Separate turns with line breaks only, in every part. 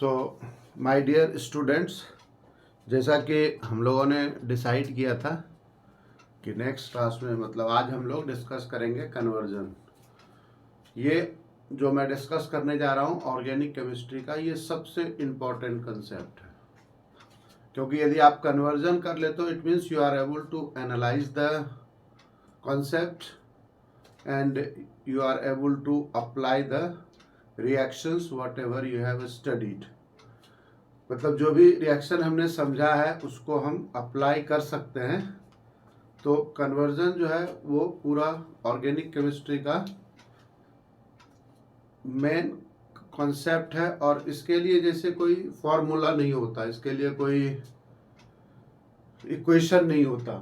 So my dear students, जैसा कि हम लोगों ने डिसाइड किया था कि नेक्स्ट क्लास में मतलब आज हम लोग डिस्कस करेंगे कन्वर्जन। ये जो मैं डिस्कस करने जा रहा हूँ ऑर्गेनिक केमिस्ट्री का, ये सबसे इम्पॉर्टेंट कंसेप्ट है, क्योंकि यदि आप कन्वर्जन कर लेते हो it means you are able to analyse the concept and you are able to apply the reactions whatever you have studied। मतलब जो भी रिएक्शन हमने समझा है उसको हम अप्लाई कर सकते हैं। तो कन्वर्जन जो है वो पूरा ऑर्गेनिक केमिस्ट्री का मेन कॉन्सेप्ट है, और इसके लिए जैसे कोई फॉर्मूला नहीं होता, इसके लिए कोई इक्वेशन नहीं होता,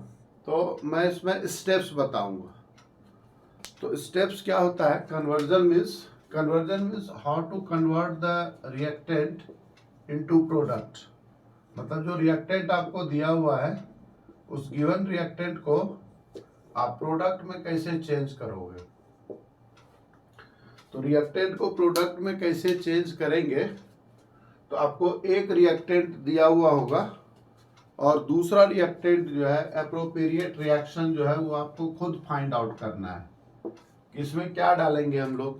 तो मैं इसमें स्टेप्स बताऊंगा। तो स्टेप्स क्या होता है? Conversion means how to convert the reactant into product. मतलब जो रिएक्टेंट आपको दिया हुआ है उस गिवन रिएक्टेंट को आप प्रोडक्ट में कैसे चेंज करोगे। तो रिएक्टेंट को प्रोडक्ट में कैसे चेंज करेंगे, तो आपको एक रिएक्टेंट दिया हुआ होगा और दूसरा रिएक्टेंट जो है एप्रोप्रिएट रिएक्शन जो है वो आपको खुद फाइंड आउट करना है, इसमें क्या डालेंगे हम लोग।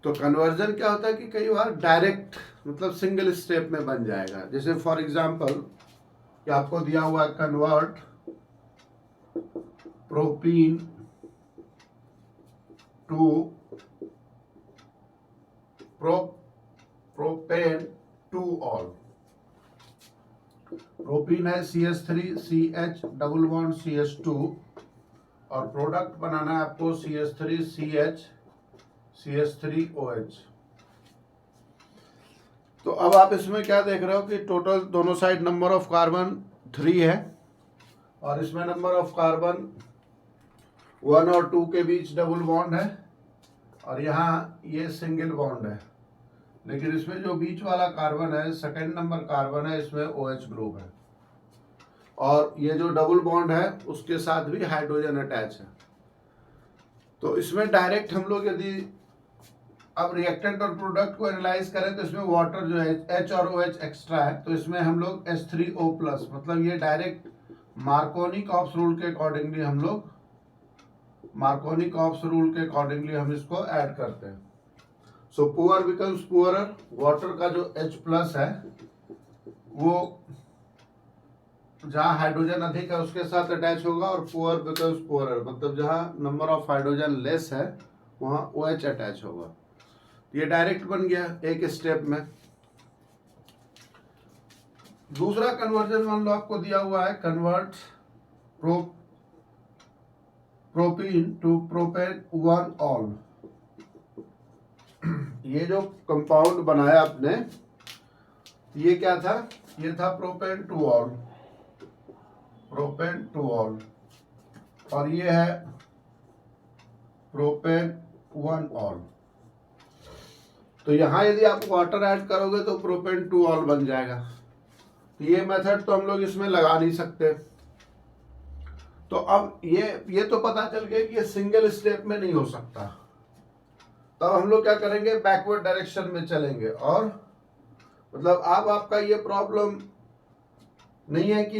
तो कन्वर्जन क्या होता है कि कई बार डायरेक्ट मतलब सिंगल स्टेप में बन जाएगा। जैसे फॉर एग्जांपल कि आपको दिया हुआ है convert propene to propane two ol. Propene है CH3CH डबल बॉन्ड CH2 और प्रोडक्ट बनाना है आपको CH3CH CH3OH। तो अब आप इसमें क्या देख रहे हो कि टोटल दोनों साइड नंबर ऑफ कार्बन 3 है और इसमें नंबर ऑफ कार्बन 1 और 2 के बीच डबल बॉन्ड है और यहाँ ये सिंगल बॉन्ड है, लेकिन इसमें जो बीच वाला कार्बन है सेकेंड नंबर कार्बन है, इसमें OH ग्रुप है और ये जो डबल बॉन्ड है उसके साथ भी हाइड्रोजन अटैच है। तो इसमें डायरेक्ट हम लोग यदि अब रिएक्टेंट और प्रोडक्ट को एनालाइज करें तो इसमें वाटर जो है H और OH एक्स्ट्रा है, तो इसमें हम लोग H3O+, मतलब ये डायरेक्ट मार्कोनी-कॉप्स रूल के अकॉर्डिंगली हम इसको ऐड करते हैं। So poor becomes poorer, water का जो H+ है वो जहां हाइड्रोजन अधिक है उसके साथ अटैच होगा और पुअर बिकम्स पुअरर, मतलब जहां नंबर ऑफ हाइड्रोजन लेस है वहां OH अटैच होगा। ये डायरेक्ट बन गया एक स्टेप में। दूसरा कन्वर्जन मान लो आपको दिया हुआ है convert propene to propane 1 ol. ये जो कंपाउंड बनाया आपने ये क्या था? ये था प्रोपेन टू ऑल और ये है प्रोपेन 1 ऑल। तो यहां यदि आप वाटर ऐड करोगे तो प्रोपेन 2 ऑल बन जाएगा। तो ये मेथड तो हम लोग इसमें लगा नहीं सकते। तो अब ये तो पता चल गया कि ये सिंगल स्टेप में नहीं हो सकता। तब हम लोग क्या करेंगे? बैकवर्ड डायरेक्शन में चलेंगे और मतलब अब आपका ये प्रॉब्लम नहीं है कि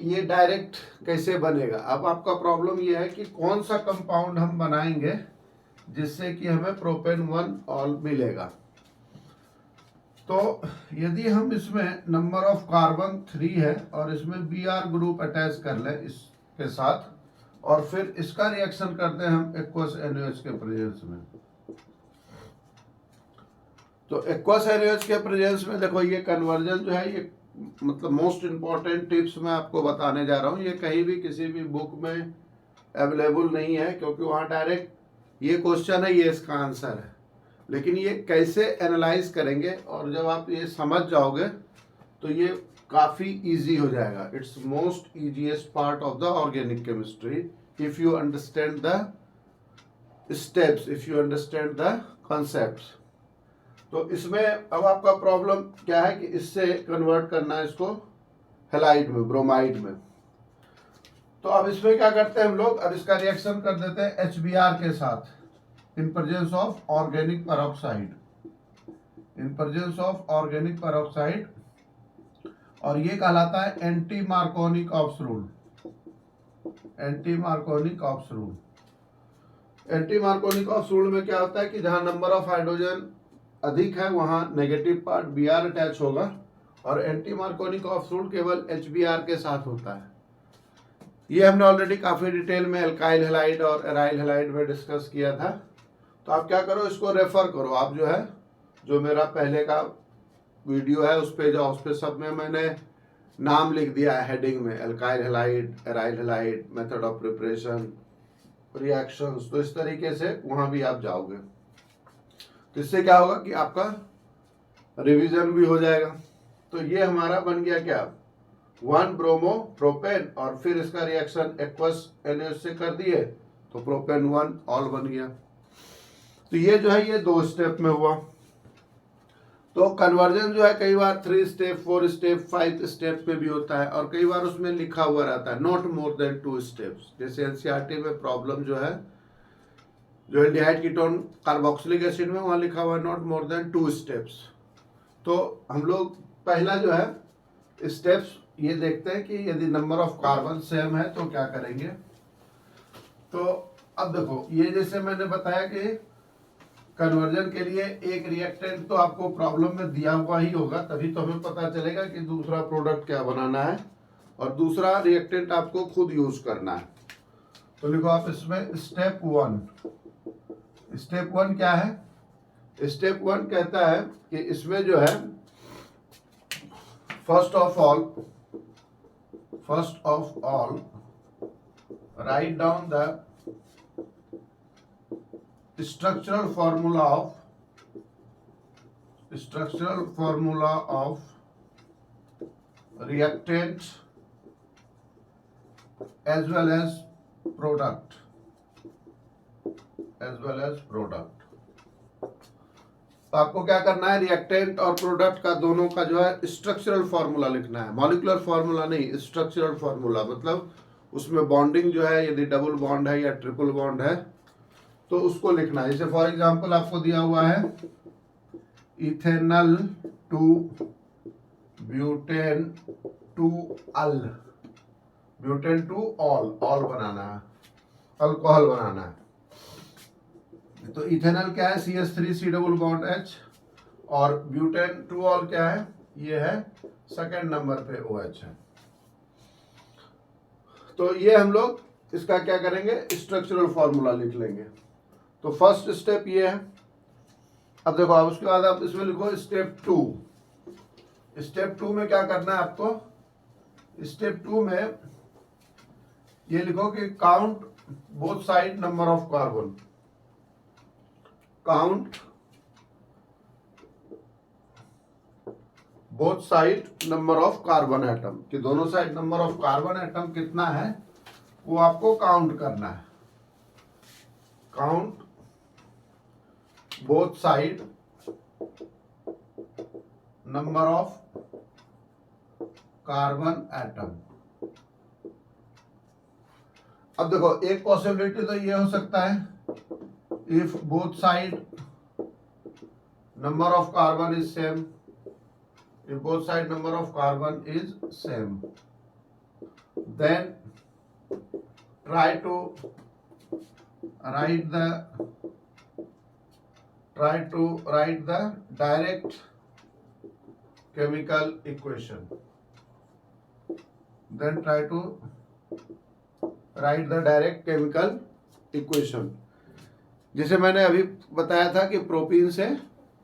ये डायरेक्ट कैसे बनेगा। अब आपका प्रॉब्लम ये है कि कौन सा कंपाउंड हम बनाएंगे जिससे कि हमें प्रोपेन 1 ऑल मिलेगा। तो यदि हम इसमें नंबर ऑफ कार्बन 3 है और इसमें Br ग्रुप अटैच कर ले इसके साथ और फिर इसका रिएक्शन करते हैं हम एक्वस NaOH के प्रेजेंस में। तो एक्वस NaOH के प्रेजेंस में देखो ये कन्वर्जन जो है ये मतलब मोस्ट इम्पॉर्टेंट टिप्स मैं आपको बताने जा रहा हूँ। ये कहीं भी किसी भी बुक में अवेलेबल नहीं है, क्योंकि वहाँ डायरेक्ट ये क्वेश्चन है ये इसका आंसर है, लेकिन ये कैसे एनालाइज करेंगे और जब आप ये समझ जाओगे तो ये काफ़ी इजी हो जाएगा। It's most easiest part of the organic chemistry if you understand the steps, if you understand the concepts. तो इसमें अब आपका प्रॉब्लम क्या है कि इससे कन्वर्ट करना है इसको हैलाइड में, ब्रोमाइड में। तो अब इसमें क्या करते हैं हम लोग? अब इसका रिएक्शन कर देते हैं HBr के साथ in presence of organic peroxide. In presence of organic peroxide, और ये कहलाता है anti Markovnikov ops rule. Anti Markovnikov ops rule, anti Markovnikov ops rule में क्या होता है कि जहां नंबर ऑफ हाइड्रोजन अधिक है वहां नेगेटिव पार्ट Br अटैच होगा, और एंटी मार्कोनी ऑप्स रूल केवल HBr के साथ होता है। ये हमने ऑलरेडी काफी डिटेल में एल्काइल हैलाइड और एराइल हैलाइड में डिस्कस किया था। तो आप क्या करो, इसको रेफर करो, आप जो है जो मेरा पहले का वीडियो है उस पे जाओ, उस पे सब में मैंने नाम लिख दिया है हेडिंग में, alkyl halide, aryl halide, method of preparation, reactions. तो इस तरीके से वहां भी आप जाओगे, तो इससे क्या होगा कि आपका रिवीजन भी हो जाएगा। तो ये हमारा बन गया क्या, 1 ब्रोमो प्रोपेन, और फिर इसका रिएक्शन एक्वस NaOH से कर दिए तो प्रोपेन 1 ऑल बन गया। तो ये जो है ये 2 स्टेप में हुआ। तो कन्वर्जन जो है कई बार 3 स्टेप, 4 स्टेप, 5 स्टेप पे भी होता है, और कई बार उसमें लिखा हुआ रहता है नॉट मोर देन 2 स्टेप्स। जैसे NCERT में प्रॉब्लम जो है, जो एल्डिहाइड कीटोन कार्बोक्सिलिक एसिड में, वहां लिखा हुआ है नॉट मोर देन 2 स्टेप्स। तो हम लोग पहला जो है स्टेप्स ये देखते हैं कि यदि नंबर ऑफ कार्बन सेम है तो क्या करेंगे। तो अब देखो, ये जैसे मैंने बताया कि कन्वर्जन के लिए एक रिएक्टेंट तो आपको प्रॉब्लम में दिया हुआ ही होगा, तभी तो हमें पता चलेगा कि दूसरा प्रोडक्ट क्या बनाना है, और दूसरा रिएक्टेंट आपको खुद यूज करना है। तो लिखो आप इसमें स्टेप 1। स्टेप 1 क्या है, स्टेप 1 कहता है कि इसमें जो है first of all write down the structural formula of reactant as well as product, तो आपको क्या करना है, रिएक्टेंट और प्रोडक्ट का दोनों का जो है स्ट्रक्चरल फॉर्मूला लिखना है, मॉलिक्यूलर फॉर्मूला नहीं, स्ट्रक्चरल फॉर्मूला। मतलब उसमें बॉन्डिंग जो है, यदि डबल बॉन्ड है या ट्रिपल बॉन्ड है तो उसको लिखना है। जैसे फॉर एग्जांपल आपको दिया हुआ है ethanal to butan two ol, butan two ol बनाना है, अल्कोहल बनाना है। तो इथेनल क्या है, CH3C डबल बॉन्ड H, और ब्यूटेन टू ऑल क्या है, ये है सेकंड नंबर पे OH है। तो ये हम लोग इसका क्या करेंगे, स्ट्रक्चरल फॉर्मूला लिख लेंगे। तो फर्स्ट स्टेप ये है। अब देखो, अब उसके बाद आप इसमें लिखो स्टेप 2। स्टेप 2 में क्या करना है आपको, स्टेप 2 में ये लिखो कि count both side number of carbon, count both side number of carbon atom, कि दोनों side number of carbon atom कितना है वो आपको काउंट करना है। Count both side number of carbon atom. अब देखो, एक पॉसिबिलिटी तो ये हो सकता है, if both side number of carbon is same, if both side number of carbon is same, then try to write the direct chemical equation, then try to write the direct chemical equation। जिसे मैंने अभी बताया था कि propene से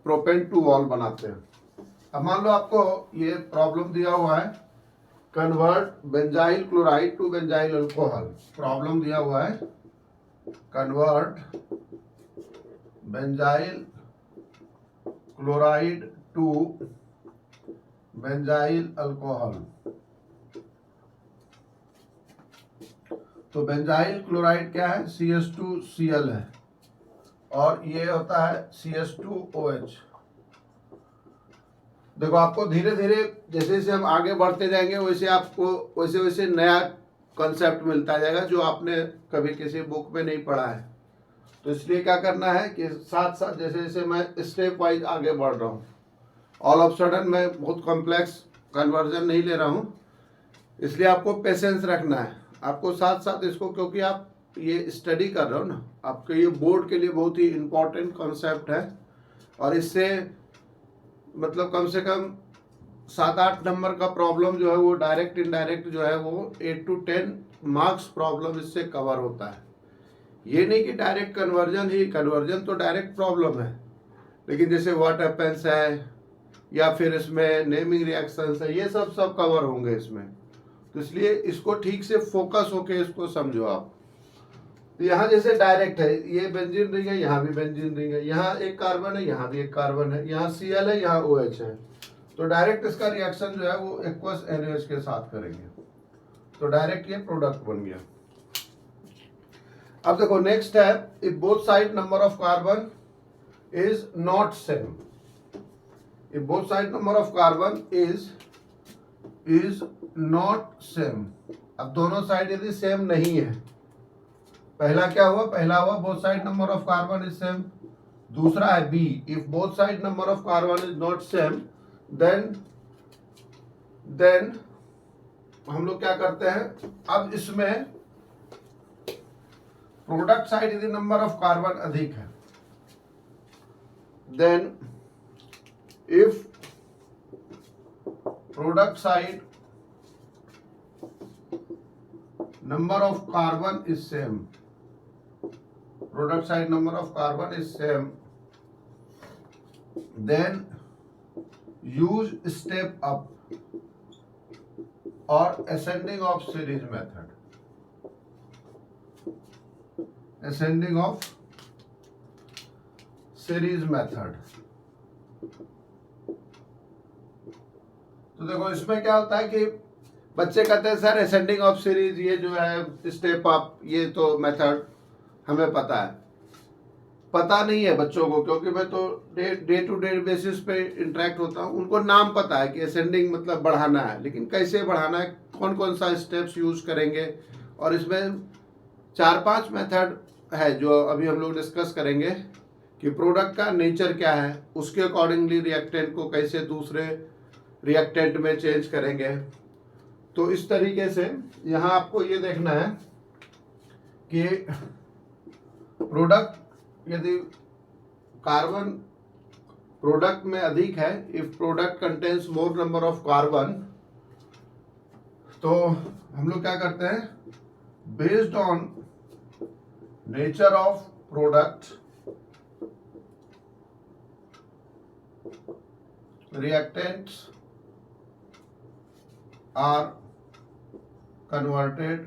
propane two all बनाते हैं। अब मान लो आपको ये प्रॉब्लम दिया हुआ है, convert benzyl chloride to benzyl alcohol. Problem दिया हुआ है convert benzyl chloride to benzyl alcohol. तो बेंजाइल क्लोराइड क्या है, CH2Cl है, और ये होता है CH2OH। देखो, आपको धीरे धीरे जैसे जैसे हम आगे बढ़ते जाएंगे वैसे आपको वैसे वैसे नया कॉन्सेप्ट मिलता जाएगा जो आपने कभी किसी बुक में नहीं पढ़ा है। तो इसलिए क्या करना है कि साथ साथ जैसे जैसे मैं स्टेप वाइज आगे बढ़ रहा हूँ, ऑल ऑफ सडन मैं बहुत कॉम्प्लेक्स कन्वर्जन नहीं ले रहा हूँ, इसलिए आपको पेशेंस रखना है आपको साथ साथ इसको, क्योंकि आप ये स्टडी कर रहे हो ना, आपके ये बोर्ड के लिए बहुत ही इम्पोर्टेंट कॉन्सेप्ट है। और इससे मतलब कम से कम 7-8 नंबर का प्रॉब्लम जो है वो डायरेक्ट इनडायरेक्ट जो है वो 8 to 10 मार्क्स प्रॉब्लम इससे कवर होता है। ये नहीं कि डायरेक्ट कन्वर्जन ही, कन्वर्जन तो डायरेक्ट प्रॉब्लम है, लेकिन जैसे व्हाट हैपेंस है या फिर इसमें नेमिंग रिएक्शंस है, ये सब कवर होंगे इसमें। तो इसलिए इसको ठीक से फोकस होके इसको समझो आप। तो यहाँ जैसे डायरेक्ट है, ये बेंजीन रिंग है, यहाँ भी बेंजीन रिंग है, यहाँ एक कार्बन है, यहाँ भी एक कार्बन है, यहाँ Cl है, यहाँ OH है। तो डायरेक्ट इसका रिएक्शन जो है वो एक्वस NaOH के साथ करेंगे, तो डायरेक्ट ये प्रोडक्ट बन गया। अब देखो नेक्स्ट है, if both side number of carbon is not same, if both side number of carbon is not same. अब दोनों साइड यदि सेम नहीं है, पहला क्या हुआ, पहला हुआ both side number of carbon is same, दूसरा है B, if both side number of carbon is not same then हम लोग क्या करते हैं, अब इसमें प्रोडक्ट साइड यदि नंबर ऑफ कार्बन अधिक है, then if product side number of carbon is same, product side number of carbon is same, then use step up or ascending of series method, ascending of series method। तो देखो इसमें क्या होता है कि बच्चे कहते हैं सर असेंडिंग ऑफ सीरीज, ये जो है स्टेप अप, ये तो मेथड हमें पता है। पता नहीं है बच्चों को, क्योंकि मैं तो डे टू डे बेसिस पे इंटरेक्ट होता हूँ, उनको नाम पता है कि असेंडिंग मतलब बढ़ाना है, लेकिन कैसे बढ़ाना है, कौन कौन सा स्टेप्स यूज करेंगे, और इसमें 4-5 मेथड है जो अभी हम लोग डिस्कस करेंगे कि प्रोडक्ट का नेचर क्या है, उसके अकॉर्डिंगली रिएक्टेंट को कैसे दूसरे रिएक्टेंट में चेंज करेंगे। तो इस तरीके से यहाँ आपको ये देखना है कि प्रोडक्ट यदि कार्बन प्रोडक्ट में अधिक है, if product contains more number of carbon, तो हम लोग क्या करते हैं, based on nature of product reactants are converted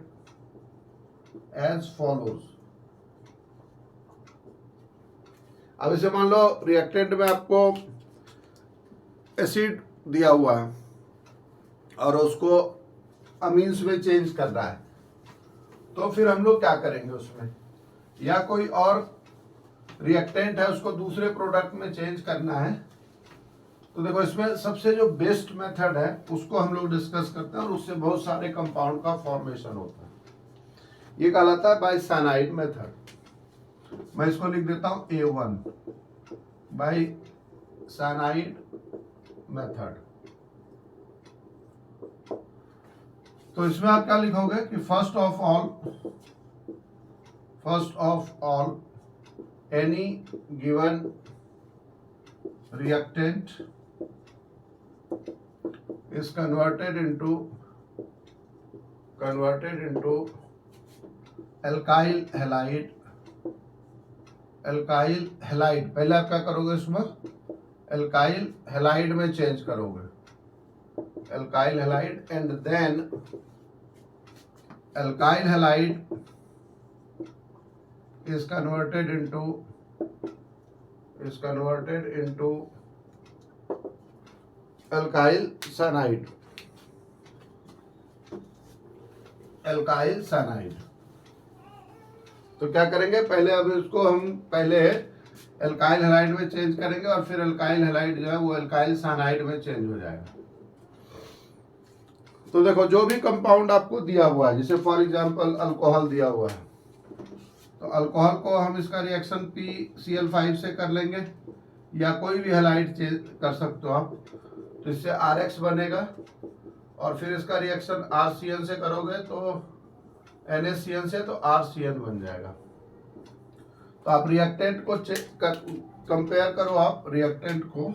as follows। अब इसे मान लो रिएक्टेंट में आपको एसिड दिया हुआ है और उसको अमीन्स में चेंज करना है, तो फिर हम लोग क्या करेंगे उसमें, या कोई और रिएक्टेंट है उसको दूसरे प्रोडक्ट में चेंज करना है। तो देखो इसमें सबसे जो बेस्ट मेथड है उसको हम लोग डिस्कस करते हैं, और उससे बहुत सारे कंपाउंड का फॉर्मेशन होता है, ये कहलाता है बाय साइनाइड मेथड। मैं इसको लिख देता हूं A1 बाय साइनाइड मेथड। तो इसमें आप क्या लिखोगे कि first of all any given reactant is converted into alkyl halide। पहले आप क्या करोगे, इसमें alkyl halide में चेंज करोगे, alkyl halide, and then alkyl halide is converted into alkyl cyanide। तो क्या करेंगे, पहले अब इसको हम पहले एल्काइल हैलाइड में चेंज करेंगे और फिर एल्काइल हैलाइड जो है वो एल्काइल साइनाइड में चेंज हो जाएगा। तो देखो जो भी कंपाउंड आपको दिया हुआ है, जैसे फॉर एग्जांपल अल्कोहल दिया हुआ है, तो अल्कोहल को हम इसका रिएक्शन PCl5 से कर लेंगे, या कोई भी हैलाइड चेंज कर सकते हो आप। तो इससे RX बनेगा और फिर इसका रिएक्शन RCN से करोगे तो NaCN से तो RCN बन जाएगा। तो आप रिएक्टेंट को कंपेयर करो, आप रिएक्टेंट को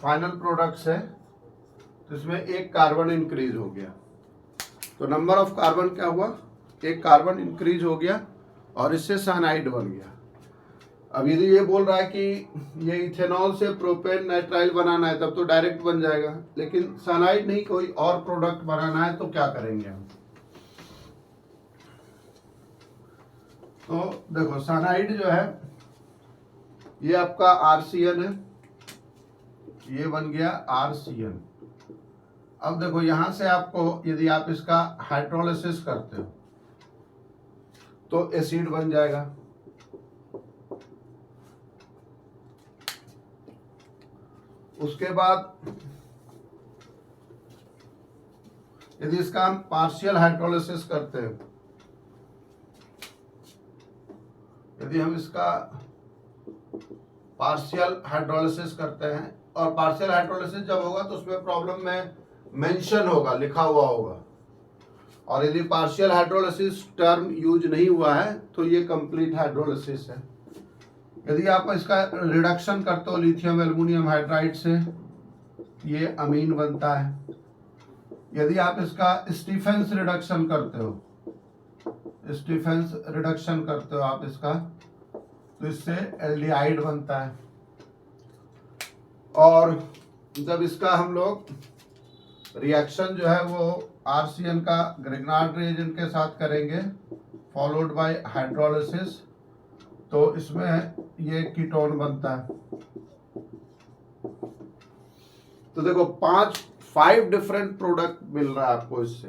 फाइनल प्रोडक्ट से, तो इसमें एक कार्बन इंक्रीज हो गया। तो नंबर ऑफ कार्बन क्या हुआ, एक कार्बन इंक्रीज हो गया और इससे साइनाइड बन गया। अब यदि ये बोल रहा है कि ये इथेनॉल से प्रोपेन नाइट्राइल बनाना है तब तो डायरेक्ट बन जाएगा, लेकिन साइनाइड नहीं कोई और प्रोडक्ट बनाना है तो क्या करेंगे हम। तो देखो साइनाइड जो है ये आपका RCN है, ये बन गया RCN। अब देखो यहां से आपको यदि आप इसका हाइड्रोलिसिस करते हो तो एसिड बन जाएगा। उसके बाद यदि इसका हम पार्शियल हाइड्रोलिसिस करते हैं, यदि हम इसका पार्शियल हाइड्रोलिसिस करते हैं, और पार्शियल हाइड्रोलिसिस जब होगा तो उसमें प्रॉब्लम में मेंशन होगा, लिखा हुआ होगा, और यदि पार्शियल हाइड्रोलिसिस टर्म यूज नहीं हुआ है तो ये कंप्लीट हाइड्रोलिसिस है। यदि आप इसका रिडक्शन करते हो लिथियम एल्युमिनियम हाइड्राइड से, ये अमीन बनता है। यदि आप इसका स्टीफेंस रिडक्शन करते हो, स्टीफेंस रिडक्शन करते हो आप इसका, तो इससे एल्डिहाइड बनता है। और जब इसका हम लोग रिएक्शन जो है वो RCN का ग्रिग्नार्ड रिएजेंट के साथ करेंगे फॉलोड बाय हाइड्रोलिसिस, तो इसमें ये कीटोन बनता है। तो देखो 5 डिफरेंट प्रोडक्ट मिल रहा है आपको इससे।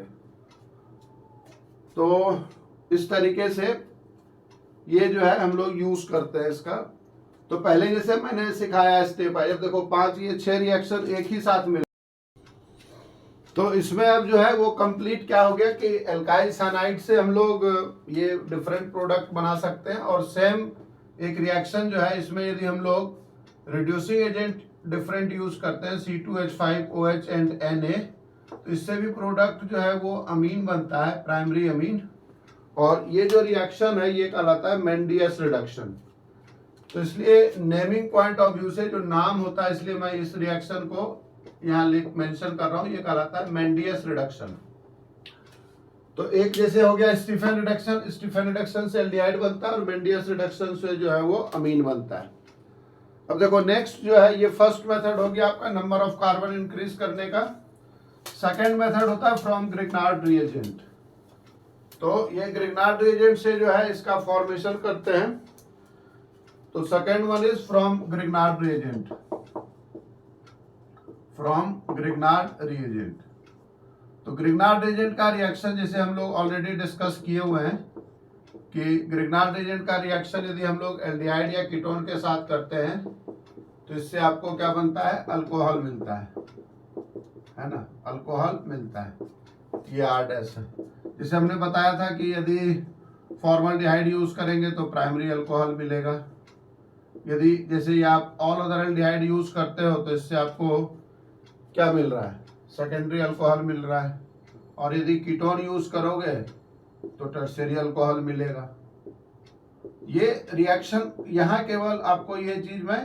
तो इस तरीके से ये जो है हम लोग यूज करते हैं इसका। तो पहले जैसे मैंने सिखाया स्टेप बाय, अब देखो 5 ये 6 रिएक्शन एक ही साथ मिल, तो इसमें अब जो है वो कंप्लीट क्या हो गया कि एल्काइल साइनाइड से हम लोग ये डिफरेंट प्रोडक्ट बना सकते हैं। और सेम एक रिएक्शन जो है इसमें यदि हम लोग रिड्यूसिंग एजेंट डिफरेंट यूज करते हैं C2H5OH एंड Na, तो इससे भी प्रोडक्ट जो है वो अमीन बनता है, प्राइमरी अमीन। और ये जो रिएक्शन है ये कहलाता है मेंडियस रिडक्शन। तो इसलिए नेमिंग पॉइंट ऑफ व्यू से जो नाम होता है, इसलिए मैं इस रिएक्शन को यहाँ मेंशन कर रहा हूँ, ये कहलाता है मेंडियस रिडक्शन। तो एक जैसे हो गया स्टीफन रिडक्शन, स्टीफन रिडक्शन से एल्डिहाइड बनता है और मेंडियस रिडक्शन से जो है वो अमीन बनता है। अब देखो नेक्स्ट जो है ये फर्स्ट मेथड हो गया आपका नंबर ऑफ कार्बन इंक्रीज करने का। सेकेंड मेथड होता है फ्रॉम ग्रिग्नार्ड रिएजेंट। तो ये ग्रिग्नार्ड रिएजेंट से जो है इसका फॉर्मेशन करते हैं। तो second one is from Grignard reagent, from Grignard reagent. तो ग्रिग्नार्ड रिएजेंट का रिएक्शन जैसे हम लोग ऑलरेडी डिस्कस किए हुए हैं कि ग्रिग्नार्ड रिएजेंट का रिएक्शन यदि हम लोग एल्डिहाइड या कीटोन के साथ करते हैं तो इससे आपको क्या बनता है, अल्कोहल मिलता है ना, अल्कोहल मिलता है। ये R' है। जैसे हमने बताया था कि यदि फॉर्मल्डिहाइड यूज करेंगे तो प्राइमरी अल्कोहल मिलेगा। यदि जैसे ये आप ऑल अदर एल्डिहाइड यूज करते हो तो इससे आपको क्या मिल रहा है, सेकेंडरी अल्कोहल मिल रहा है। और यदि कीटोन यूज करोगे तो टर्शियरी अल्कोहल मिलेगा। ये रिएक्शन यहाँ केवल आपको ये चीज मैं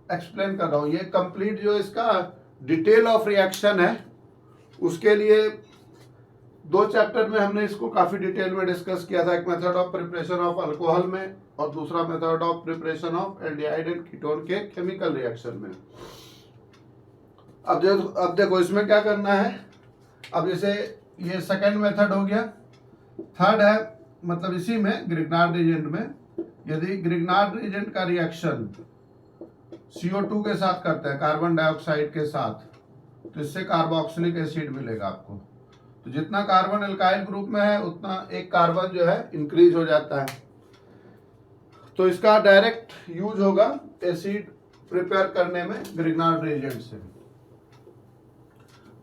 एक्सप्लेन कर रहा हूँ। ये कंप्लीट जो इसका डिटेल ऑफ रिएक्शन है उसके लिए 2 चैप्टर में हमने इसको काफी डिटेल में डिस्कस किया था। एक method of preparation of alcohol में और दूसरा method of preparation of aldehyde and ketone के केमिकल रिएक्शन में। अब देखो इसमें क्या करना है। अब जैसे ये सेकंड मेथड हो गया, थर्ड है मतलब इसी में ग्रिग्नार्ड रिएजेंट में यदि ग्रिग्नार्ड रिएजेंट का रिएक्शन CO2 के साथ करते हैं, कार्बन डाइऑक्साइड के साथ, तो इससे कार्बोक्सिलिक एसिड मिलेगा आपको। तो जितना कार्बन एल्काइल ग्रुप में है उतना एक कार्बन जो है इंक्रीज हो जाता है। तो इसका डायरेक्ट यूज होगा एसिड प्रिपेयर करने में ग्रिग्नार्ड रिएजेंट से।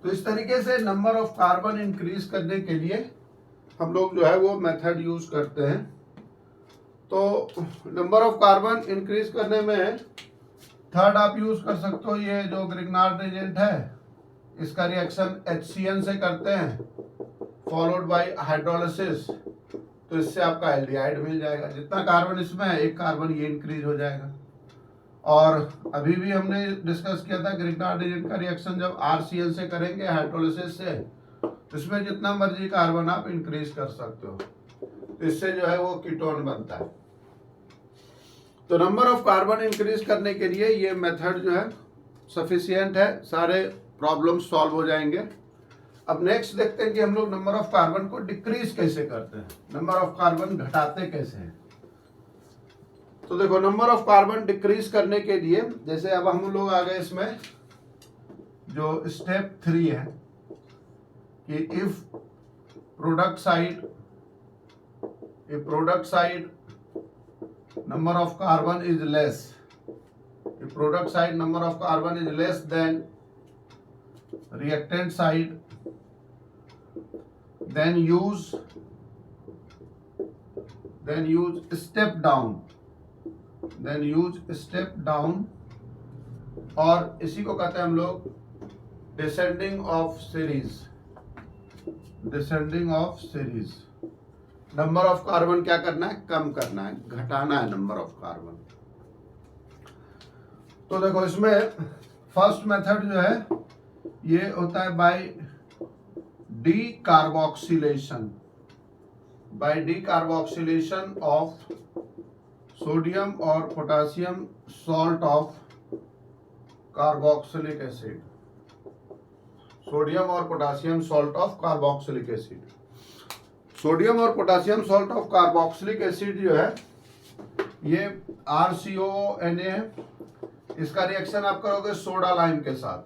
तो इस तरीके से नंबर ऑफ कार्बन इंक्रीज करने के लिए हम लोग जो है वो मेथड यूज करते हैं। तो नंबर ऑफ कार्बन इंक्रीज करने में थर्ड आप यूज कर सकते हो, ये जो ग्रिग्नार्ड एजेंट है इसका रिएक्शन HCN से करते हैं फॉलोड बाय हाइड्रोलिसिस, तो इससे आपका एल्डिहाइड मिल जाएगा। जितना कार्बन इसमें है एक कार्बन ये इंक्रीज हो जाएगा। और अभी भी हमने डिस्कस किया था ग्रिग्नार्ड एजेंट का रिएक्शन जब RCN से करेंगे हाइड्रोलिसिस से, तो इसमें जितना मर्जी कार्बन आप इंक्रीज कर सकते हो, तो इससे जो है वो कीटोन बनता है। तो नंबर ऑफ कार्बन इंक्रीज करने के लिए ये मेथड जो है सफिशिएंट है, सारे प्रॉब्लम सॉल्व हो जाएंगे। अब नेक्स्ट देखते हैं कि हम लोग नंबर ऑफ कार्बन को डिक्रीज कैसे करते हैं, नंबर ऑफ कार्बन घटाते कैसे हैं। तो देखो नंबर ऑफ कार्बन डिक्रीज करने के लिए, जैसे अब हम लोग आ गए इसमें जो स्टेप 3 है कि if product side number of carbon is less, if product side number of carbon is less than reactant side, then use step down, और इसी को कहते हैं हम लोग descending of series. Number of carbon क्या करना है, कम करना है, घटाना है नंबर ऑफ कार्बन। तो देखो इसमें फर्स्ट मेथड जो है ये होता है बाय डीकार्बोक्सिलेशन ऑफ सोडियम और potassium salt of carboxylic acid, sodium और potassium salt of carboxylic acid. Sodium और potassium salt of carboxylic acid जो है ये RCONA है, इसका रिएक्शन आप करोगे सोडा लाइम के साथ।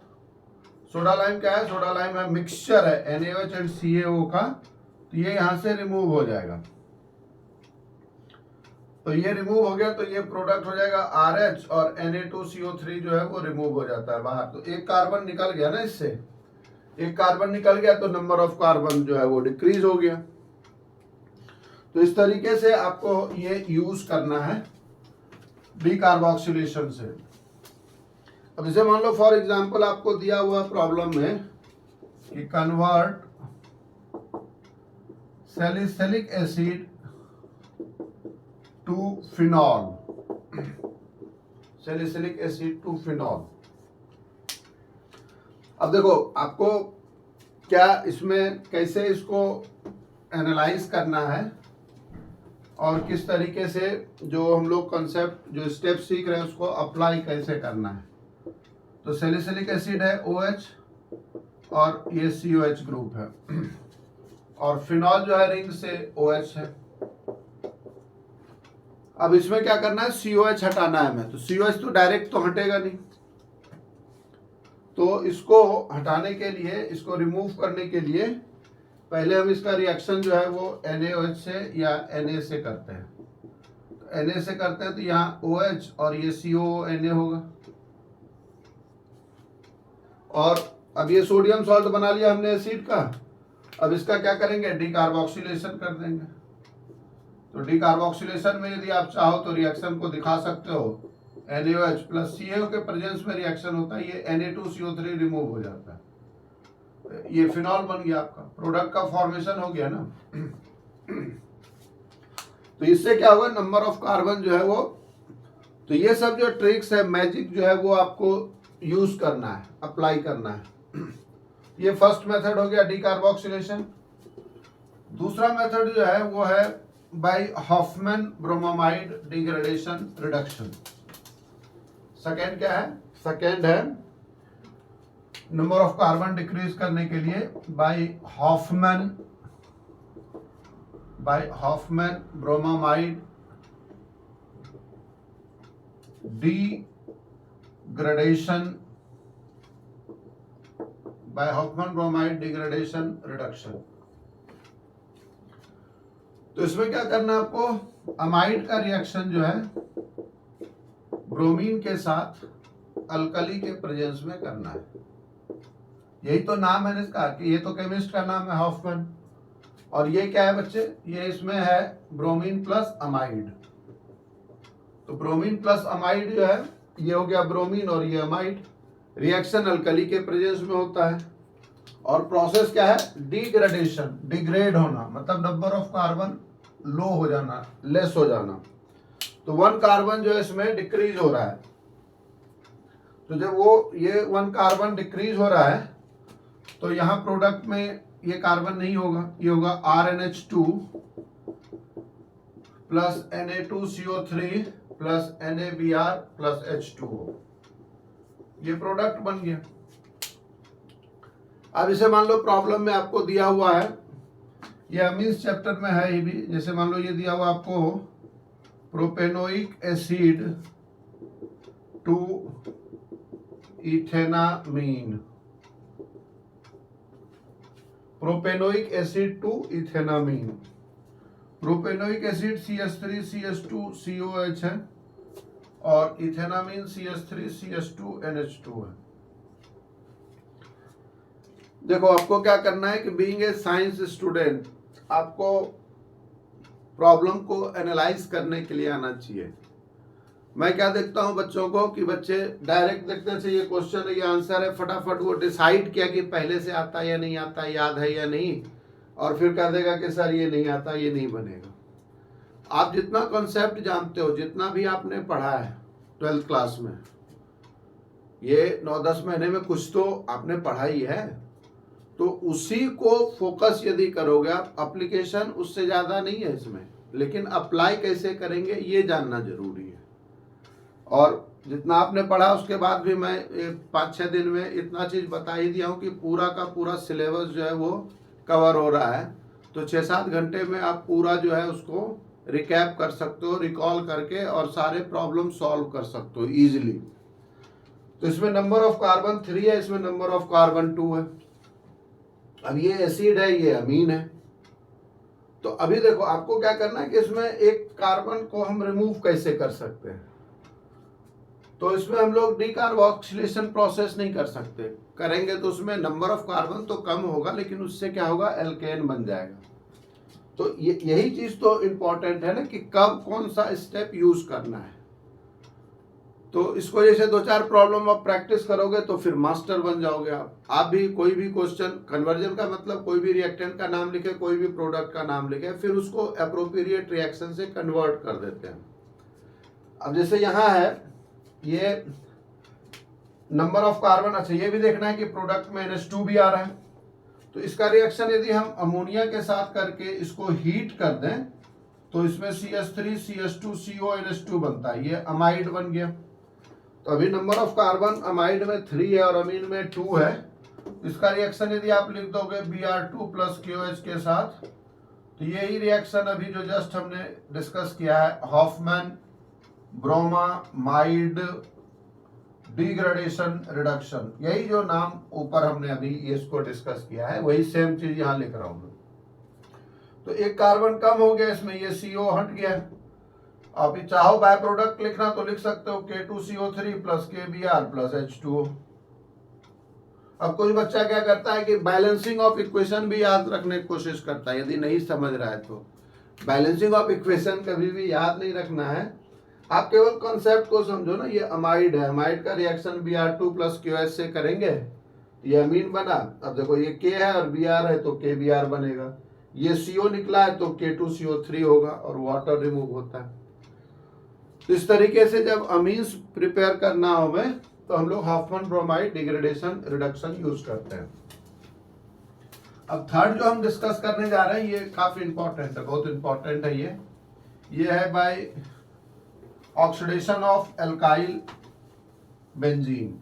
सोडा लाइम क्या है, सोडा लाइम है मिक्सचर है NaOH एंड CaO का, तो ये यहां से रिमूव हो जाएगा। तो ये रिमूव हो गया तो ये प्रोडक्ट हो जाएगा RH, और Na2CO3 जो है वो रिमूव हो जाता है बाहर। तो एक कार्बन निकल गया ना, इससे एक कार्बन निकल गया तो नंबर ऑफ कार्बन जो है वो डिक्रीज हो गया। तो इस तरीके से आपको ये यूज करना है डीकार्बोक्सिलेशन से। अब जैसे मान लो फॉर एग्जांपल आपको दिया हुआ प्रॉब्लम में कि convert salicylic acid to phenol, salicylic acid to phenol. अब देखो आपको क्या इसमें कैसे इसको एनालाइज करना है और किस तरीके से जो हम लोग कॉन्सेप्ट जो स्टेप सीख रहे हैं उसको अप्लाई कैसे करना है। तो सैलिसिलिक एसिड है OH और ये COH ग्रुप है, और फिनॉल जो है रिंग से OH है। अब इसमें क्या करना है, COH हटाना है हमें। तो COH तो डायरेक्ट तो हटेगा नहीं, तो इसको हटाने के लिए, इसको रिमूव करने के लिए पहले हम इसका रिएक्शन जो है वो NaOH से या Na से करते हैं। तो Na से करते हैं तो यहाँ OH और ये CONA होगा। और अब ये सोडियम सॉल्ट बना लिया हमने एसिड का, अब इसका क्या करेंगे, डीकार्बोक्सिलेशन कर देंगे। तो डीकार्बोक्सिलेशन में यदि आप चाहो तो रिएक्शन को दिखा सकते हो, NaOH प्लस CaO के प्रेजेंस में रिएक्शन होता है, ये Na2CO3 रिमूव हो जाता है, ये फिनॉल बन गया, आपका प्रोडक्ट का फॉर्मेशन हो गया ना। तो इससे क्या होगा, नंबर ऑफ कार्बन जो है वो, तो ये सब जो ट्रिक्स है, मैजिक जो है वो आपको यूज करना है, अप्लाई करना है। ये फर्स्ट मेथड हो गया डीकार्बोक्सिलेशन। दूसरा मेथड जो है वो है by Hofmann bromamide degradation reduction. Second क्या है, सेकेंड है नंबर ऑफ कार्बन डिक्रीज करने के लिए by Hofmann bromamide degradation, by Hofmann bromide degradation reduction. तो इसमें क्या करना है आपको, अमाइड का रिएक्शन जो है ब्रोमीन के साथ अल्कली के प्रेजेंस में करना है। यही तो नाम है इसका, कि ये तो केमिस्ट का नाम है हॉफमैन, और ये क्या है बच्चे, ये इसमें है ब्रोमीन प्लस अमाइड। तो ब्रोमीन प्लस अमाइड जो है ये हो गया ब्रोमीन और ये अमाइड। रिएक्शन अल्कली के प्रेजेंस में होता है और प्रोसेस क्या है, डिग्रेडेशन, डिग्रेड होना, मतलब नंबर ऑफ कार्बन लो हो जाना, लेस हो जाना। तो 1 कार्बन जो है इसमें डिक्रीज हो रहा है। तो जब वो ये 1 कार्बन डिक्रीज हो रहा है तो यहाँ प्रोडक्ट में ये कार्बन नहीं होगा, ये होगा RNH2 plus Na2CO3 plus NaBr plus H2O। ये प्रोडक्ट बन गया। अब इसे मान लो प्रॉब्लम में आपको दिया हुआ है, ये अमीन्स चैप्टर में है ये भी। जैसे मान लो ये दिया हुआ आपको propanoic acid to ethanamine, propanoic acid to ethanamine. Propanoic acid CH3CH2COH है और इथेनामीन CH3CH2NH2 है। देखो आपको क्या करना है कि बीइंग ए साइंस स्टूडेंट आपको प्रॉब्लम को एनालाइज करने के लिए आना चाहिए। मैं क्या देखता हूं बच्चों को कि बच्चे डायरेक्ट देखते हैं ये क्वेश्चन है, ये आंसर है, फटाफट वो डिसाइड किया कि पहले से आता है या नहीं आता, याद है या नहीं, और फिर कह देगा कि सर ये नहीं आता, ये नहीं बनेगा। आप जितना कॉन्सेप्ट जानते हो, जितना भी आपने पढ़ा है 12th क्लास में, ये 9-10 महीने में कुछ तो आपने पढ़ा ही है, तो उसी को फोकस यदि करोगे आप, एप्लीकेशन उससे ज़्यादा नहीं है इसमें, लेकिन अप्लाई कैसे करेंगे ये जानना जरूरी है। और जितना आपने पढ़ा उसके बाद भी मैं 5-6 दिन में इतना चीज़ बता ही दिया हूँ कि पूरा का पूरा सिलेबस जो है वो कवर हो रहा है। तो 6-7 घंटे में आप पूरा जो है उसको रिकैप कर सकते हो, रिकॉल करके, और सारे प्रॉब्लम सॉल्व कर सकते हो ईजिली। तो इसमें नंबर ऑफ कार्बन 3 है, इसमें नंबर ऑफ कार्बन 2 है। अब ये एसिड है, ये अमीन है। तो अभी देखो आपको क्या करना है कि इसमें एक कार्बन को हम रिमूव कैसे कर सकते हैं। तो इसमें हम लोग डीकार्बोक्सिलेशन प्रोसेस नहीं कर सकते, करेंगे तो उसमें नंबर ऑफ कार्बन तो कम होगा, लेकिन उससे क्या होगा, एल्केन बन जाएगा। तो यही चीज तो इम्पोर्टेंट है ना कि कब कौन सा स्टेप यूज करना है। तो इसको जैसे 2-4 प्रॉब्लम आप प्रैक्टिस करोगे तो फिर मास्टर बन जाओगे आप भी कोई भी क्वेश्चन, कन्वर्जन का मतलब कोई भी रिएक्टेंट का नाम लिखे, कोई भी प्रोडक्ट का नाम लिखे, फिर उसको अप्रोप्रिएट रिएक्शन से कन्वर्ट कर देते हैं। अब जैसे यहाँ है ये नंबर ऑफ कार्बन, अच्छा ये भी देखना है कि प्रोडक्ट में NH2 भी आ रहा है। तो इसका रिएक्शन यदि हम अमोनिया के साथ करके इसको हीट कर दें तो इसमें CH3CH2CONH2 बनता है, ये अमाइड बन गया। तो अभी नंबर ऑफ कार्बन अमाइड में 3 है और अमीन में 2 है। इसका रिएक्शन यदि आप लिख दोगे Br2 प्लस KOH के साथ, तो यही रिएक्शन अभी जो जस्ट हमने डिस्कस किया है, हॉफमैन ब्रोमामाइड डिग्रेडेशन रिडक्शन, यही जो नाम ऊपर हमने अभी इसको डिस्कस किया है, वही सेम चीज यहां लिख रहा हूं। तो एक कार्बन कम हो गया इसमें, ये CO हट गया। आप चाहो बाय प्रोडक्ट लिखना तो लिख सकते हो K2CO3 plus KBr plus H2O। अब कोई बच्चा क्या करता है कि बैलेंसिंग ऑफ इक्वेशन भी याद रखने की कोशिश करता है, यदि नहीं समझ रहा है तो। बैलेंसिंग ऑफ इक्वेशन कभी भी याद नहीं रखना है, आप केवल कॉन्सेप्ट को समझो ना। ये अमाइड है, अमाइड का रिएक्शन Br2 प्लस QH से करेंगे, ये अमीन बना। अब देखो ये K है और Br है तो KBr बनेगा, ये CO निकला है तो K2CO3 होगा और वाटर रिमूव होता है। तो इस तरीके से जब अमीन्स प्रिपेयर करना हो में तो हम लोग Hoffmann bromide degradation reduction use करते हैं। अब थर्ड जो हम डिस्कस करने जा रहे हैं ये काफी इंपॉर्टेंट है, बहुत इंपॉर्टेंट है। ये है by oxidation of alkyl benzene,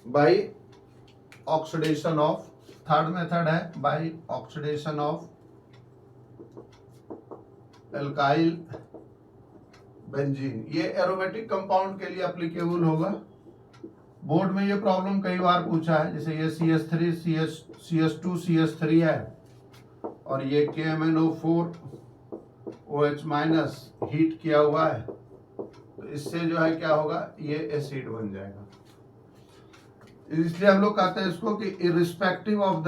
by oxidation of, third method है by oxidation of alkyl benzene. ये एरोमेटिक कंपाउंड के लिए एप्लीकेबल होगा। बोर्ड में ये प्रॉब्लम कई बार पूछा है, जैसे ये CH3 CH2 CH3 है और ये KMnO4 OH माइनस हीट किया हुआ है, तो इससे जो है क्या होगा, ये एसिड बन जाएगा। इसलिए हम लोग कहते हैं इसको कि irrespective of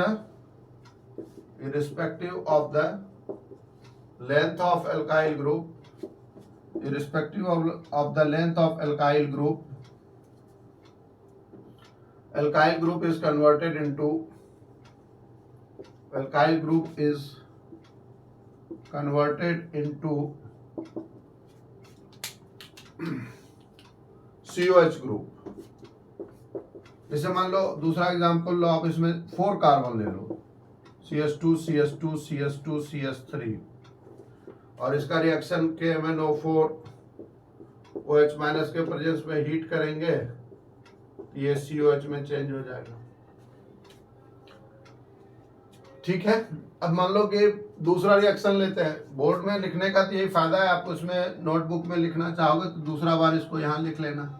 the length of alkyl group, irrespective of the length of alkyl group is converted into COH group. जैसे मान लो दूसरा एग्जांपल लो आप, इसमें 4 कार्बन ले लो, CH2 CH2 CH2 CH3, और इसका रिएक्शन KMnO4 OH माइनस के प्रेजेंस में हीट करेंगे, ये COH में चेंज हो जाएगा। ठीक है। अब मान लो कि दूसरा रिएक्शन लेते हैं, बोर्ड में लिखने का तो यही फायदा है, आप उसमें नोटबुक में लिखना चाहोगे तो दूसरा बार इसको यहाँ लिख लेना,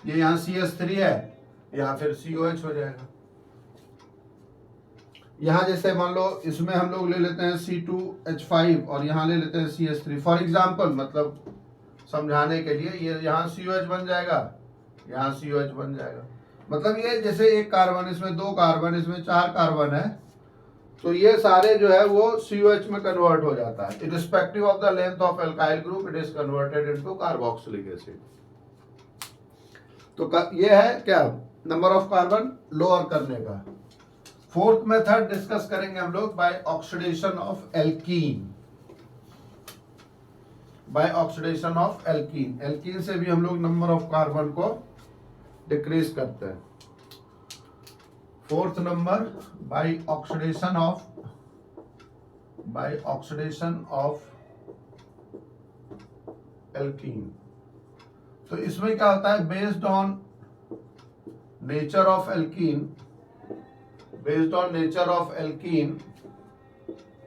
ये यहाँ CH3 है, यहाँ फिर COH हो जाएगा। यहाँ जैसे मान लो इसमें हम लोग ले लेते हैं C2H5 और यहाँ ले लेते हैं CH3 फॉर एग्जाम्पल, मतलब समझाने के लिए, ये यहाँ COH बन जाएगा, यहाँ COH बन जाएगा। मतलब ये जैसे एक कार्बन, इसमें 2 कार्बन, इसमें 4 कार्बन है, तो ये सारे जो है वो COH में कन्वर्ट हो जाता है। Irrespective of the length of alkyl group it is converted into carboxylic acid. तो ये है क्या, नंबर ऑफ कार्बन लोअर करने का। फोर्थ मेथड डिस्कस करेंगे हम लोग by oxidation of alkene. By oxidation of alkene, alkene से भी हम लोग नंबर ऑफ कार्बन को डिक्रीज करते हैं। Fourth number by oxidation of alkene. तो इसमें क्या होता है, based on nature of alkene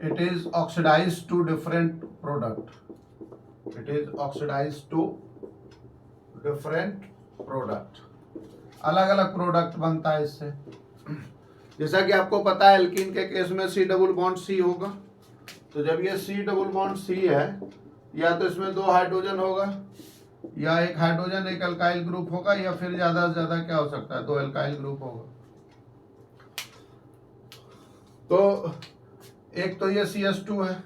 it is oxidized to different product. अलग अलग प्रोडक्ट बनता है इससे। जैसा कि आपको पता है एल्कीन के केस में C डबल बॉन्ड C होगा, तो जब ये C डबल बॉन्ड C है, या तो इसमें 2 हाइड्रोजन होगा, या एक हाइड्रोजन एक अल्काइल ग्रुप होगा, या फिर ज्यादा से ज्यादा क्या हो सकता है, 2 अल्काइल ग्रुप होगा। तो एक तो ये CH2 है,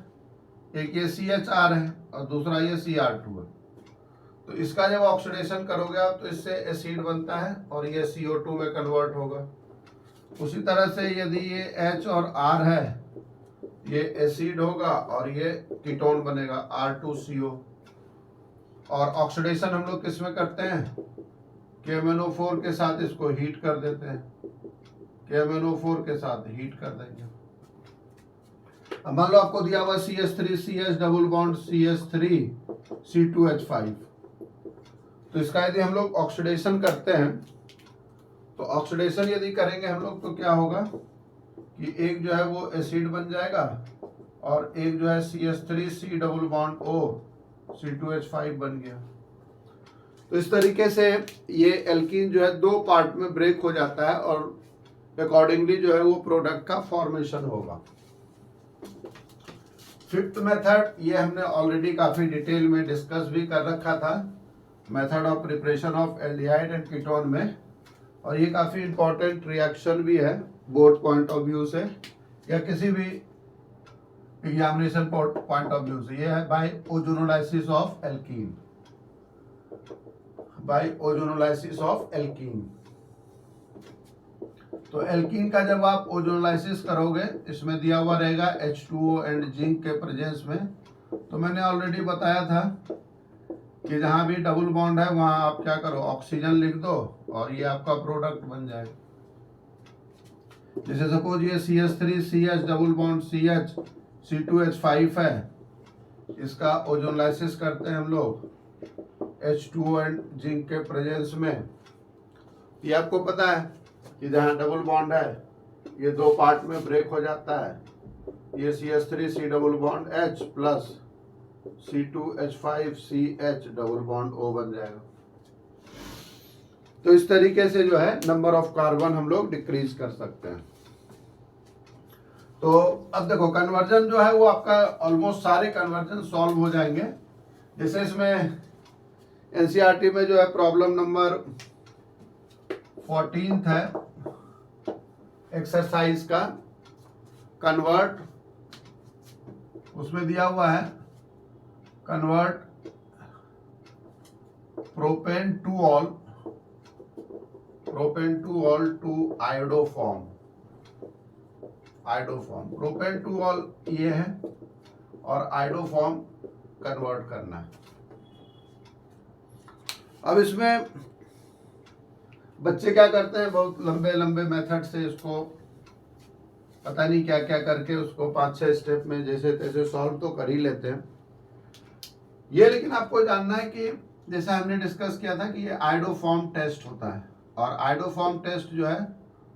एक ये CHR है, और दूसरा ये Cr2 है। तो इसका जब ऑक्सीडेशन करोगे आप तो इससे एसिड बनता है और ये CO2 में कन्वर्ट होगा। उसी तरह से यदि ये H और R है, ये एसिड होगा और ये कीटोन बनेगा R2CO। और ऑक्सीडेशन हम लोग किस में करते हैं, KMnO4 के साथ इसको हीट कर देते हैं, KMnO4 के साथ हीट कर देंगे। अब मान लो आपको दिया हुआ CH3 CH double bond CH3 C2H5, तो इसका यदि हम लोग ऑक्सीडेशन करते हैं, तो ऑक्सीडेशन यदि करेंगे हम लोग तो क्या होगा कि एक जो है वो एसिड बन जाएगा और एक जो है CH3 C double bond O C2H5 बन गया। तो इस तरीके से ये एल्कीन जो है 2 पार्ट में ब्रेक हो जाता है और अकॉर्डिंगली जो है वो प्रोडक्ट का फॉर्मेशन होगा। फिफ्थ मेथड, ये हमने ऑलरेडी काफी डिटेल में डिस्कस भी कर रखा था, method of preparation of aldehyde and ketone में, और ये काफी इंपॉर्टेंट रिएक्शन भी है बोथ पॉइंट ऑफ व्यू से या किसी भी एग्जामिनेशन पॉइंट ऑफ व्यू से। ये है बाय ओजोनोलाइसिस ऑफ एल्कीन, तो एल्कीन का जब आप ओजोनोलाइसिस करोगे, इसमें दिया हुआ रहेगा H2O एंड जिंक के प्रेजेंस में। तो मैंने ऑलरेडी बताया था कि जहां भी डबल बॉन्ड है वहां आप क्या करो, ऑक्सीजन लिख दो और ये आपका प्रोडक्ट बन जाएगा। जैसे सपोज ये CH3 CH double bond CH C2H5 है, इसका ओजोनोलाइसिस करते हैं हम लोग H2O एंड जिंक के प्रेजेंस में। ये आपको पता है कि जहाँ डबल बॉन्ड है ये 2 पार्ट में ब्रेक हो जाता है, ये CH3 C double bond H plus C2H5 CH double bond O बन जाएगा। तो इस तरीके से जो है नंबर ऑफ कार्बन हम लोग डिक्रीज कर सकते हैं। तो अब देखो कन्वर्जन जो है वो आपका ऑलमोस्ट सारे कन्वर्जन सॉल्व हो जाएंगे। जैसे इसमें एनसीईआरटी में जो है प्रॉब्लम नंबर 14 है एक्सरसाइज का कन्वर्ट, उसमें दिया हुआ है convert propane two ol to iodoform. Propane two ol ये है और आयोडोफॉर्म कन्वर्ट करना है। अब इसमें बच्चे क्या करते हैं, बहुत लंबे लंबे मेथड से इसको पता नहीं क्या क्या करके उसको 5-6 स्टेप में जैसे तैसे सॉल्व तो कर ही लेते हैं ये। लेकिन आपको जानना है कि जैसा हमने डिस्कस किया था कि ये आयोडोफॉर्म टेस्ट होता है, और आयोडोफॉर्म टेस्ट जो है,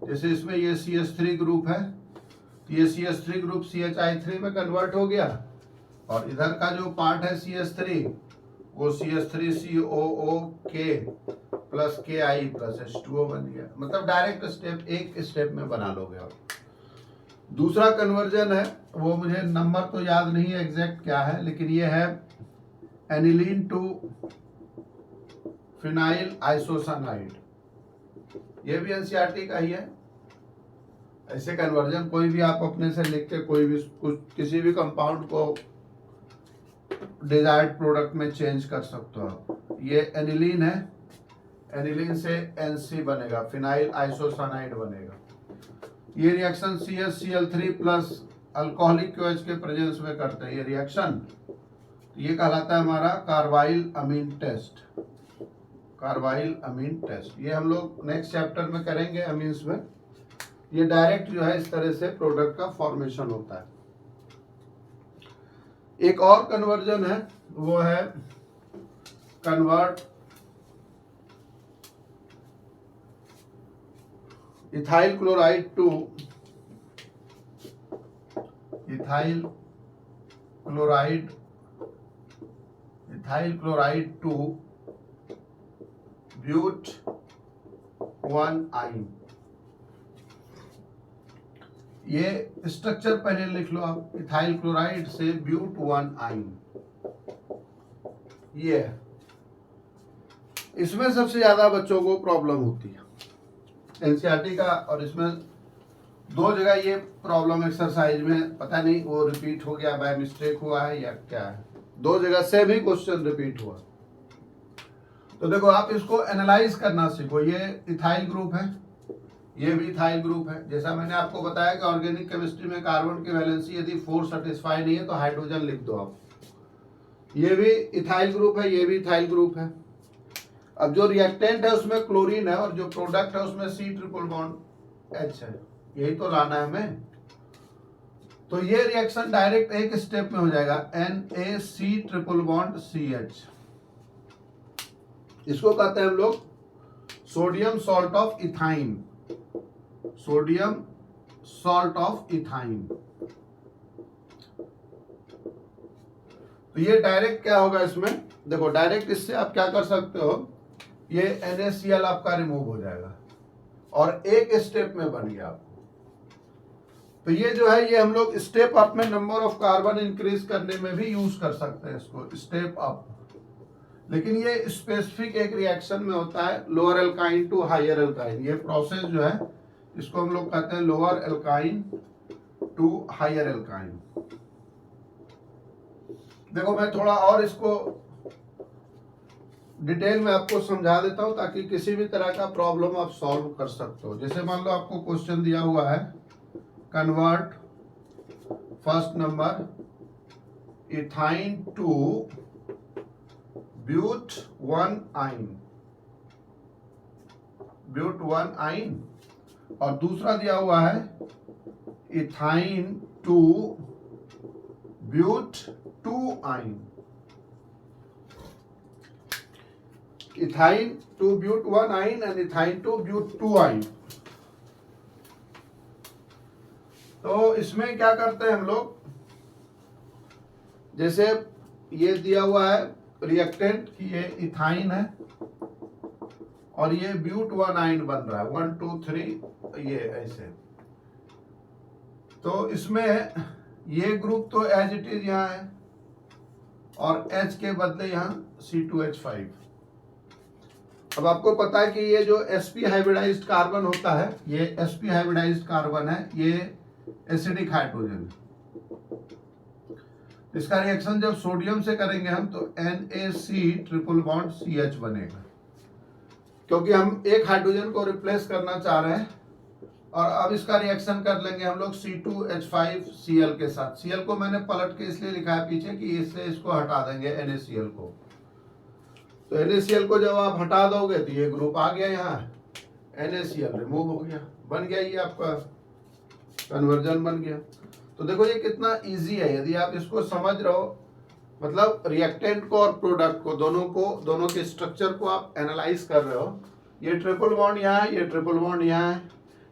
जैसे इसमें ये CH3 ग्रुप है, ये CH3 ग्रुप CHI3 में कन्वर्ट हो गया, और इधर का जो पार्ट है CH3 वो CH3COOK plus KI plus H2O बन गया। मतलब डायरेक्ट स्टेप एक स्टेप में बना लोगे आप। दूसरा कन्वर्जन है, वो मुझे नंबर तो याद नहीं है एग्जैक्ट क्या है, लेकिन ये है एनिलीन टू फिनाइल आइसोसानाइड। ये भी NCERT का ही है। ऐसे कन्वर्जन कोई भी आप अपने से लिख के कोई भी किसी भी कंपाउंड को डिजायर्ड प्रोडक्ट में चेंज कर सकते हो आप। ये एनिलीन है, एनिलीन से NC बनेगा, फिनाइल आइसोसानाइड बनेगा। ये reaction CH-Cl3 plus alcoholic QH के प्रेजेंस में करते हैं ये रिएक्शन। ये कहलाता है हमारा कार्बाइल अमीन टेस्ट। कार्बाइल अमीन टेस्ट ये हम लोग नेक्स्ट चैप्टर में करेंगे अमीन्स में। ये डायरेक्ट जो है इस तरह से प्रोडक्ट का फॉर्मेशन होता है। एक और कन्वर्जन है, वो है convert ethyl chloride to but 1 yne. ये स्ट्रक्चर पहले लिख लो आप, इथाइल क्लोराइड से ब्यूट 1 आइन। ये है, इसमें सबसे ज्यादा बच्चों को प्रॉब्लम होती है NCERT का, और इसमें 2 जगह ये प्रॉब्लम एक्सरसाइज में पता नहीं वो रिपीट हो गया, बाय मिस्टेक हुआ है या क्या है, 2 जगह से भी क्वेश्चन रिपीट हुआ। तो देखो आप इसको एनालाइज करना सीखो। ये इथाइल ग्रुप है, ये भी इथाइल ग्रुप है। जैसा मैंने आपको बताया कि ऑर्गेनिक केमिस्ट्री में कार्बन की वैलेंसी यदि 4 सेटिस्फाई नहीं है तो हाइड्रोजन लिख दो आप। ये भी इथाइल ग्रुप है, ये भी इथाइल ग्रुप है। अब जो रिएक्टेंट है उसमें क्लोरीन है, और जो प्रोडक्ट है उसमें C∧H है। यही तो लाना है हमें। तो ये रिएक्शन डायरेक्ट एक स्टेप में हो जाएगा, NaC∧CH। इसको कहते हैं हम लोग sodium salt of ethyne. Sodium salt of ethyne. तो ये डायरेक्ट क्या होगा इसमें, देखो डायरेक्ट इससे आप क्या कर सकते हो, ये NaCl आपका रिमूव हो जाएगा और एक स्टेप में बन गया आपको। तो ये जो है ये हम लोग स्टेप अप में नंबर ऑफ कार्बन इंक्रीज करने में भी यूज कर सकते हैं इसको, स्टेप अप। लेकिन ये स्पेसिफिक एक रिएक्शन में होता है, lower alkyne to higher alkyne. ये प्रोसेस जो है इसको हम लोग कहते हैं lower alkyne to higher alkyne. देखो मैं थोड़ा और इसको डिटेल में आपको समझा देता हूं ताकि किसी भी तरह का प्रॉब्लम आप सॉल्व कर सकते हो। जैसे मान लो आपको क्वेश्चन दिया हुआ है, convert first number ethyne to but 1 yne, ब्यूट 1 आइन, और दूसरा दिया हुआ है इथाइन टू ब्यूट 2 आइन। इथाइन टू ब्यूट 1 आइन एंड इथाइन टू ब्यूट 2 आइन। तो इसमें क्या करते हैं हम लोग, जैसे ये दिया हुआ है रिएक्टेंट कि ये इथाइन है और ये ब्यूट 1 आइन बन रहा है, 1 2 3 ये ऐसे। तो इसमें ये ग्रुप तो एज इट इज यहाँ है और H के बदले यहाँ C2H5। अब आपको पता है कि ये जो sp हाइब्रिडाइज्ड कार्बन होता है, ये sp हाइब्रिडाइज्ड कार्बन है, ये एसिडिक हाइड्रोजन। इसका रिएक्शन जब सोडियम से करेंगे हम तो NaC ट्रिपल बॉन्ड CH बनेगा, क्योंकि हम एक हाइड्रोजन को रिप्लेस करना चाह रहे हैं। और अब इसका रिएक्शन कर लेंगे हम लोग C2H5Cl के साथ। Cl को मैंने पलट के इसलिए लिखा है पीछे कि इससे इसको हटा देंगे NaCl को। तो NaCl को जब आप हटा दोगे तो ये ग्रुप आ गया, यहाँ NaCl रिमूव हो गया, बन गया ये आपका कन्वर्जन बन गया। तो देखो ये कितना इजी है, यदि आप इसको समझ रहे हो, मतलब रिएक्टेंट को और प्रोडक्ट को दोनों के स्ट्रक्चर को आप एनालाइज कर रहे हो। ये ट्रिपल बॉन्ड यहाँ है, ये ट्रिपल बॉन्ड यहाँ है,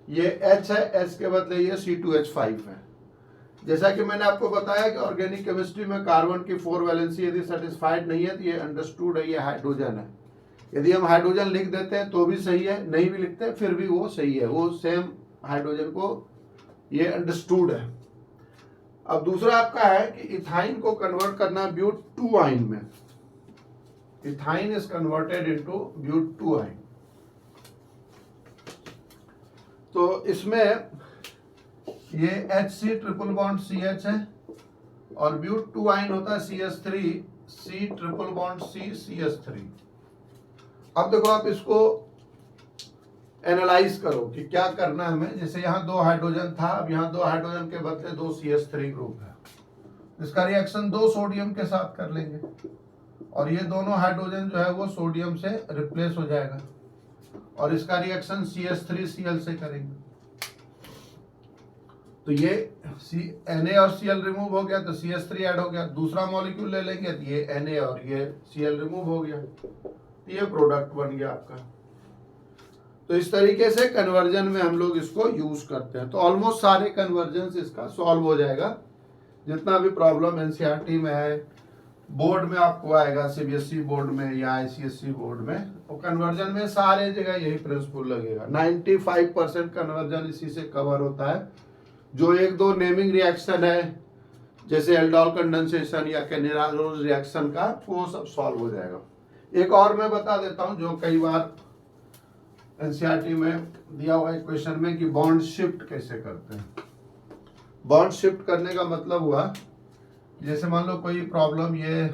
ये H है, H के बदले ये C2H5 है। जैसा कि मैंने आपको बताया कि ऑर्गेनिक केमिस्ट्री में कार्बन की 4 वैलेंसी यदि सेटिस्फाइड नहीं है तो ये अंडरस्टूड है, ये हाइड्रोजन है। यदि हम हाइड्रोजन लिख देते हैं तो भी सही है, नहीं भी लिखते फिर भी वो सही है, वो सेम हाइड्रोजन को ये अंडरस्टूड है। अब दूसरा आपका है कि इथाइन को कन्वर्ट करना ब्यूट-2-आइन में। Ethyne is converted into but two yne. तो इसमें ये HC ट्रिपल बॉन्ड CH है और ब्यूट-2-आइन होता है CH3C ट्रिपल बॉन्ड CH3। अब देखो आप इसको एनालाइज करो कि क्या करना है हमें। जैसे यहाँ 2 हाइड्रोजन था, अब यहाँ 2 हाइड्रोजन के बदले 2 CH3 ग्रुप है। इसका रिएक्शन 2 सोडियम के साथ कर लेंगे और ये दोनों हाइड्रोजन जो है वो सोडियम से रिप्लेस हो जाएगा और इसका रिएक्शन CH3Cl से करेंगे। तो ये Na और Cl रिमूव हो गया तो CH3 ऐड हो गया। दूसरा मॉलिक्यूल ले लेंगे तो ये Na और ये Cl रिमूव हो गया, तो ये प्रोडक्ट बन गया आपका। तो इस तरीके से कन्वर्जन में हम लोग इसको यूज करते हैं। तो ऑलमोस्ट सारे कन्वर्जन इसका सॉल्व हो जाएगा। जितना भी प्रॉब्लम एनसीईआरटी में है, बोर्ड में आपको आएगा, सीबीएसई बोर्ड में या आईसीएसई बोर्ड में, वो कन्वर्जन में सारे जगह यही प्रिंसिपल लगेगा। 95% कन्वर्जन इसी से कवर होता है। जो 1-2 नेमिंग रिएक्शन है जैसे एल्डोल कंडेंसेशन या कैनिरालोज रिएक्शन का, वो सब सॉल्व हो जाएगा। एक और मैं बता देता हूं जो कई बार एनसीईआरटी में दिया हुआ है क्वेश्चन में कि बॉन्ड शिफ्ट कैसे करते हैं। बॉन्ड शिफ्ट करने का मतलब हुआ जैसे मान लो कोई प्रॉब्लम, ये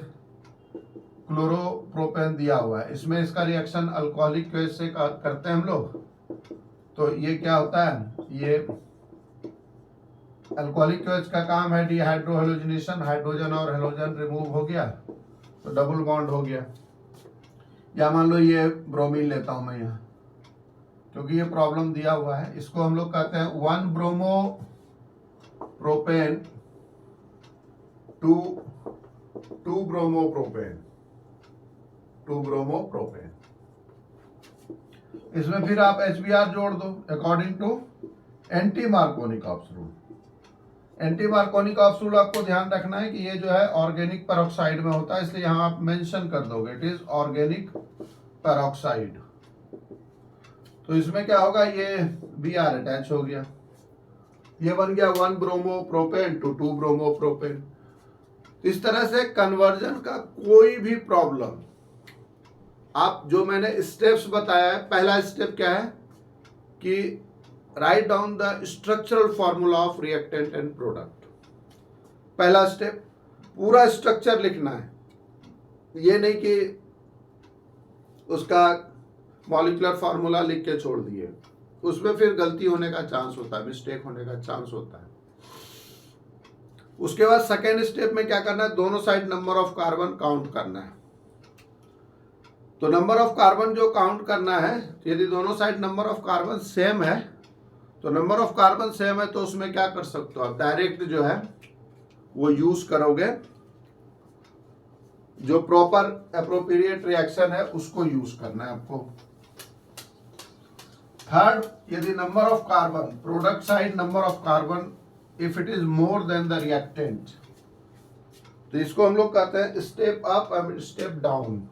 क्लोरोप्रोपेन दिया हुआ है, इसमें इसका रिएक्शन अल्कोहलिक केस से करते हैं हम लोग। तो ये क्या होता है, ये अल्कोहलिक केस का काम है डिहाइड्रो हेलोजिनेशन, हाइड्रोजन और हेलोजन रिमूव हो गया तो डबल बॉन्ड हो गया। या मान लो ये ब्रोमीन लेता हूं मैं यहाँ, क्योंकि ये प्रॉब्लम दिया हुआ है, इसको हम लोग कहते हैं 1 bromo propane 2 bromo propane 2 bromo propane. इसमें फिर आप HBr जोड़ दो according to anti Markovnikov's rule. Anti Markovnikov's rule आपको ध्यान रखना है कि ये जो है ऑर्गेनिक पेरोक्साइड में होता है, इसलिए यहां आप मेंशन कर दोगे इट इज ऑर्गेनिक पेरोक्साइड। तो इसमें क्या होगा, ये Br अटैच हो गया, ये बन गया 1 bromo propane two 2 bromo propane. इस तरह से कन्वर्जन का कोई भी प्रॉब्लम, आप जो मैंने स्टेप्स बताया है, पहला स्टेप क्या है कि write down the structural formula of reactant and product. पहला स्टेप, पूरा स्ट्रक्चर लिखना है, ये नहीं कि उसका मॉलिक्यूलर फार्मूला लिख के छोड़ दिए, उसमें फिर गलती होने का चांस होता है, मिस्टेक होने का चांस होता है। उसके बाद सेकेंड स्टेप में क्या करना है, दोनों side number of carbon count करना है। तो नंबर ऑफ कार्बन जो काउंट करना है, यदि दोनों side number of carbon same है, तो नंबर ऑफ कार्बन सेम है तो उसमें क्या कर सकते हो आप, डायरेक्ट जो है वो यूज करोगे, जो प्रॉपर एप्रोप्रिएट रिएक्शन है उसको यूज करना है आपको। थर्ड, यदि number of carbon, product side number of carbon if it is more than the reactant, तो इसको हम लोग कहते हैं step up and step down.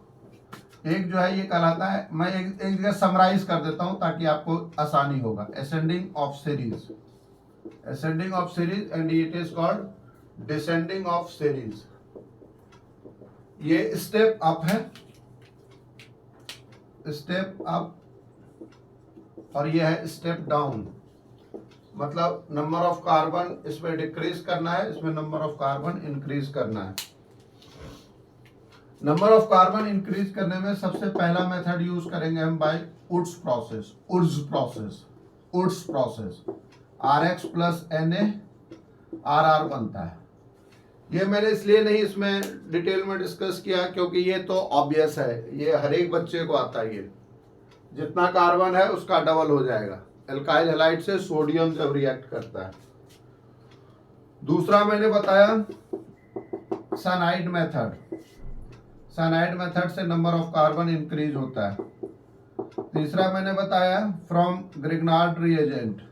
एक जो है ये कहलाता है, मैं एक जगह समराइज कर देता हूं ताकि आपको आसानी होगा, ascending of series, ascending of series and it is called descending of series. ये स्टेप अप है, स्टेप अप, और ये है स्टेप डाउन। मतलब नंबर ऑफ कार्बन इसमें डिक्रीज करना है, इसमें नंबर ऑफ कार्बन इंक्रीज करना है। नंबर ऑफ कार्बन इंक्रीज करने में सबसे पहला मेथड यूज करेंगे हम by Wurtz process. Wurtz process RX plus Na RR बनता है। ये मैंने इसलिए नहीं इसमें डिटेल में डिस्कस किया क्योंकि ये तो ऑब्वियस है, ये हर एक बच्चे को आता है। ये जितना कार्बन है उसका डबल हो जाएगा एल्काइल हैलाइड से सोडियम जब रिएक्ट करता है। दूसरा मैंने बताया साइनाइड मेथड। साइनाइड मेथड से नंबर ऑफ कार्बन इंक्रीज होता है। तीसरा मैंने बताया from Grignard reagent.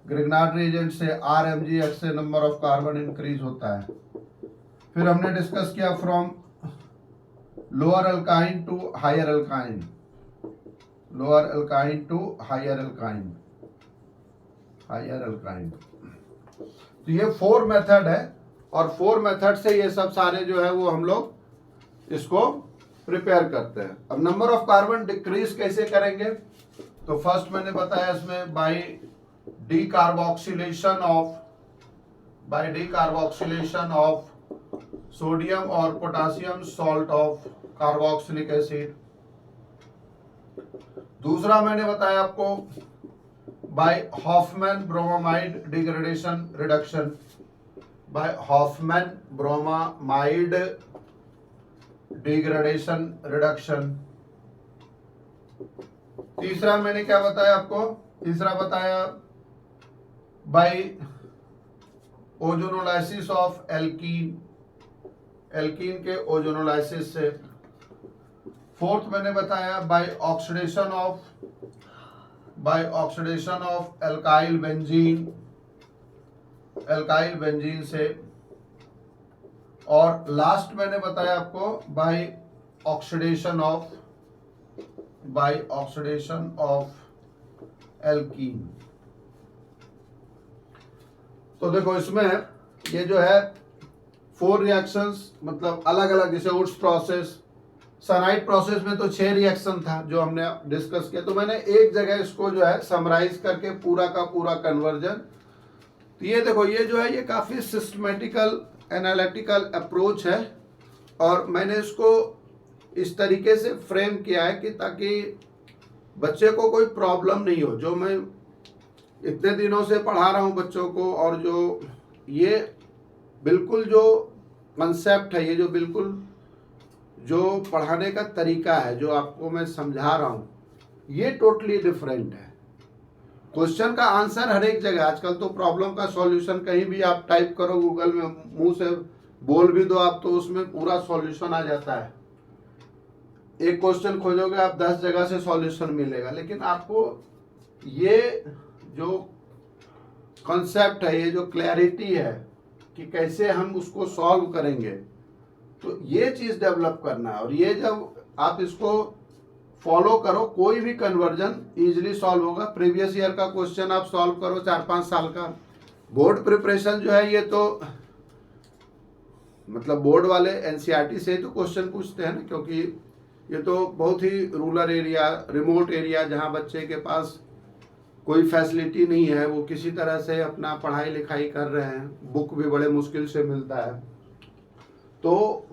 Grignard reagent से RMgX से नंबर ऑफ कार्बन इंक्रीज होता है। फिर हमने डिस्कस किया from lower alkyne to higher alkyne, lower alkyne to higher alkyne, higher alkyne. तो ये 4 मेथड है और 4 मेथड से ये सब सारे जो है वो हम लोग इसको प्रिपेयर करते हैं। अब नंबर ऑफ कार्बन डिक्रीज कैसे करेंगे, तो फर्स्ट मैंने बताया इसमें बाय डीकार्बोक्सिलेशन ऑफ सोडियम और potassium salt of carboxylic acid. दूसरा मैंने बताया आपको by Hofmann bromamide degradation reduction, by Hofmann bromamide degradation reduction. तीसरा मैंने क्या बताया आपको, तीसरा बताया by ozonolysis of alkene, alkene के ओजोनोलाइसिस से। फोर्थ मैंने बताया by oxidation of alkyl benzene से। और लास्ट मैंने बताया आपको बाय ऑक्सीडेशन ऑफ एल्कीन। तो देखो इसमें ये जो है 4 रिएक्शंस, मतलब अलग अलग, जैसे वुड्स प्रोसेस, साइनाइड प्रोसेस में तो 6 रिएक्शन था जो हमने डिस्कस किया। तो मैंने एक जगह इसको जो है समराइज करके पूरा का पूरा कन्वर्जन। तो ये देखो ये जो है ये काफी सिस्टमेटिकल एनालिटिकल अप्रोच है और मैंने इसको इस तरीके से फ्रेम किया है कि ताकि बच्चे को कोई प्रॉब्लम नहीं हो। जो मैं इतने दिनों से पढ़ा रहा हूँ बच्चों को, और जो ये बिल्कुल जो कंसेप्ट है, ये जो बिल्कुल जो पढ़ाने का तरीका है, जो आपको मैं समझा रहा हूँ, ये टोटली डिफरेंट है। क्वेश्चन का आंसर हर एक जगह, आजकल तो प्रॉब्लम का सॉल्यूशन कहीं भी आप टाइप करो गूगल में, मुंह से बोल भी दो आप तो उसमें पूरा सॉल्यूशन आ जाता है। एक क्वेश्चन खोजोगे आप 10 जगह से सॉल्यूशन मिलेगा, लेकिन आपको ये जो कॉन्सेप्ट है, ये जो क्लैरिटी है कि कैसे हम उसको सॉल्व करेंगे, तो ये चीज डेवलप करना है। और ये जब आप इसको फॉलो करो, कोई भी कन्वर्जन इजीली सॉल्व होगा। प्रीवियस ईयर का क्वेश्चन आप सॉल्व करो 4-5 साल का। बोर्ड प्रिपरेशन जो है ये तो मतलब बोर्ड वाले एनसीईआरटी से तो क्वेश्चन पूछते हैं ना, क्योंकि ये तो बहुत ही रूरल एरिया, रिमोट एरिया, जहाँ बच्चे के पास कोई फैसिलिटी नहीं है, वो किसी तरह से अपना पढ़ाई लिखाई कर रहे हैं, बुक भी बड़े मुश्किल से मिलता है। तो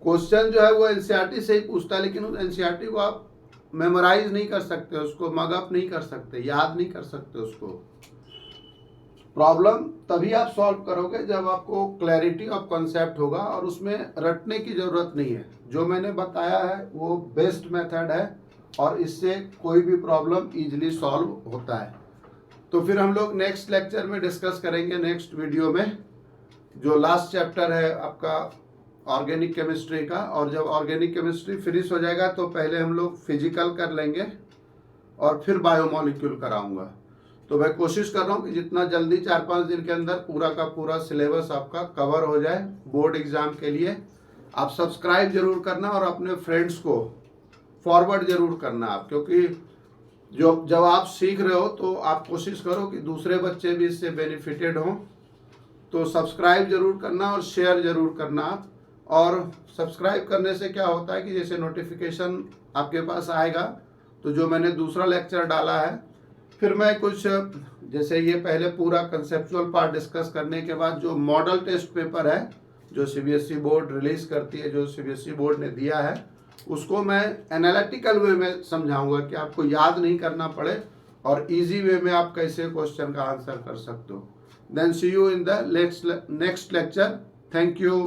क्वेश्चन जो है वो एनसीईआरटी से ही पूछता है, लेकिन उस एनसीईआरटी को आप मेमोराइज नहीं कर सकते, उसको मगअप नहीं कर सकते, याद नहीं कर सकते उसको। प्रॉब्लम तभी आप सॉल्व करोगे जब आपको क्लैरिटी ऑफ कॉन्सेप्ट होगा और उसमें रटने की जरूरत नहीं है। जो मैंने बताया है वो बेस्ट मेथड है और इससे कोई भी प्रॉब्लम इजीली सॉल्व होता है। तो फिर हम लोग नेक्स्ट लेक्चर में डिस्कस करेंगे, नेक्स्ट वीडियो में, जो लास्ट चैप्टर है आपका ऑर्गेनिक केमिस्ट्री का। और जब ऑर्गेनिक केमिस्ट्री फिनिश हो जाएगा तो पहले हम लोग फिजिकल कर लेंगे और फिर बायोमोलिक्यूल कराऊंगा। तो मैं कोशिश कर रहा हूँ कि जितना जल्दी 4-5 दिन के अंदर पूरा का पूरा सिलेबस आपका कवर हो जाए बोर्ड एग्जाम के लिए। आप सब्सक्राइब जरूर करना और अपने फ्रेंड्स को फॉरवर्ड जरूर करना आप, क्योंकि जब आप सीख रहे हो तो आप कोशिश करो कि दूसरे बच्चे भी इससे बेनिफिटेड हों। तो सब्सक्राइब जरूर करना और शेयर जरूर करना आप। और सब्सक्राइब करने से क्या होता है कि जैसे नोटिफिकेशन आपके पास आएगा, तो जो मैंने दूसरा लेक्चर डाला है फिर मैं कुछ जैसे ये पहले पूरा कंसेप्चुअल पार्ट डिस्कस करने के बाद जो मॉडल टेस्ट पेपर है जो सीबीएसई बोर्ड रिलीज करती है, जो सीबीएसई बोर्ड ने दिया है, उसको मैं एनालिटिकल वे में समझाऊंगा कि आपको याद नहीं करना पड़े और इजी वे में आप कैसे क्वेश्चन का आंसर कर सकते हो। Then see you in the next lecture. Thank you.